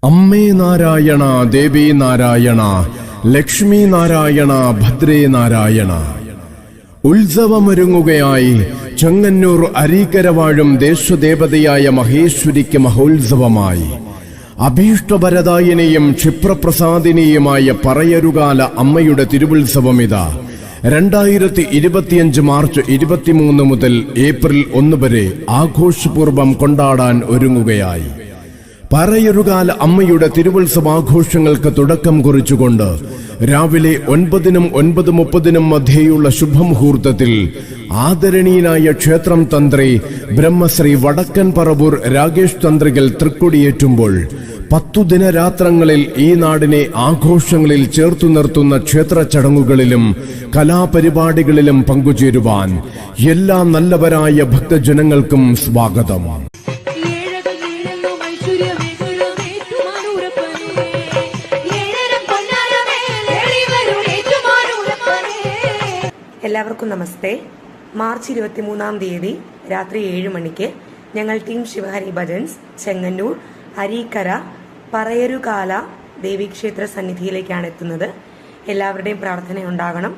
അമ്മേ നാരായണ, ദേവി നാരായണ, ലക്ഷ്മി നാരായണ, ഭദ്രേ നാരായണ. ഉത്സവമൊരുങ്ങുകയായി ചെങ്ങന്നൂർ അരീക്കര വാഴും ദേശദേവതയായ മഹേശ്വരിക്ക് മഹോത്സവമായി. അഭീഷ്ടവരദായിനിയും ക്ഷിപ്രപ്രസാദിനിയുമായ പറയരുകാല അമ്മയുടെ തിരുവുത്സവമിതാ 2025 മാർച്ച് 23 മുതൽ ഏപ്രിൽ 1 വരെ ആഘോഷപൂർവം കൊണ്ടാടാൻ ഒരുങ്ങുകയായി. പറയരുകാല അമ്മയുടെ തിരുവുത്സവാഘോഷങ്ങൾക്ക് തുടക്കം കുറിച്ചുകൊണ്ട് രാവിലെ 9-നും 9:30-നും മധ്യേയുള്ള ശുഭമുഹൂർത്തത്തിൽ ആദരണീയനായ ക്ഷേത്രം തന്ത്രി ബ്രഹ്മശ്രീ വടക്കൻ പറവൂർ രാകേഷ് തന്ത്രികൾ തൃക്കൊടിയേറ്റുമ്പോൾ 10 ദിനരാത്രങ്ങളിൽ ഈ നാടിനെ ആഘോഷങ്ങളിൽ ചേർത്തു നിർത്തുന്ന ക്ഷേത്ര ചടങ്ങുകളിലും കലാപരിപാടികളിലും പങ്കുചേരുവാൻ എല്ലാ നല്ലവരായ ഭക്തജനങ്ങൾക്കും സ്വാഗതം. എല്ലാവർക്കും നമസ്തേ. മാർച്ച് 23-ാം തീയതി രാത്രി 7 മണിക്ക് ഞങ്ങൾ ടീം ശിവഹരി ഭജൻസ് ചെങ്ങന്നൂർ അരീക്കര പറയരുകാല ദേവീക്ഷേത്ര സന്നിധിയിലേക്കാണ് എത്തുന്നത്. എല്ലാവരുടെയും പ്രാർത്ഥന ഉണ്ടാകണം.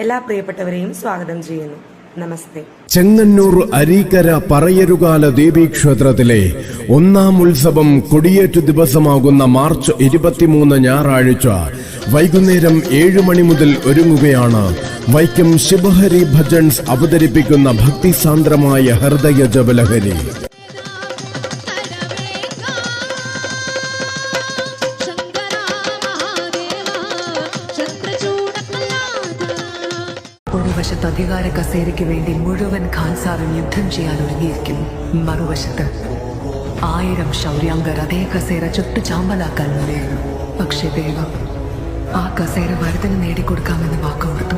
എല്ലാ പ്രിയപ്പെട്ടവരെയും സ്വാഗതം ചെയ്യുന്നു. നമസ്തേ. ചെങ്ങന്നൂർ അരീക്കര പറയരുകാല ദേവീക്ഷേത്രത്തിലെ 1-ാം ഉത്സവം കൊടിയേറ്റു ദിവസമാകുന്ന മാർച്ച് 23 ഞായറാഴ്ച വൈകുന്നേരം 7 മണി മുതൽ ഒരുങ്ങുകയാണ്. വൈക്കം ശിവഹരി ഭജൻസ് അവതരിപ്പിക്കുന്ന ഭക്തിസാന്ദ്രമായ ഹൃദയ ജപലഹരി. ഒരു വശത്ത് അധികാര കസേരയ്ക്ക് വേണ്ടി മുഴുവൻ ഖാൻസാറും യുദ്ധം ചെയ്യാൻ ഒരുങ്ങിയിരിക്കുന്നു. മറുവശത്ത് 1000 ശൗര്യാംഗർ അതേ കസേര ചുട്ടു ചാമ്പലാക്കാൻ മുന്നേറുന്നു. പക്ഷേ ദൈവം ആ കസേര വരദന് നേടിക്കൊടുക്കാമെന്ന് വാക്കുകൊടുത്തു.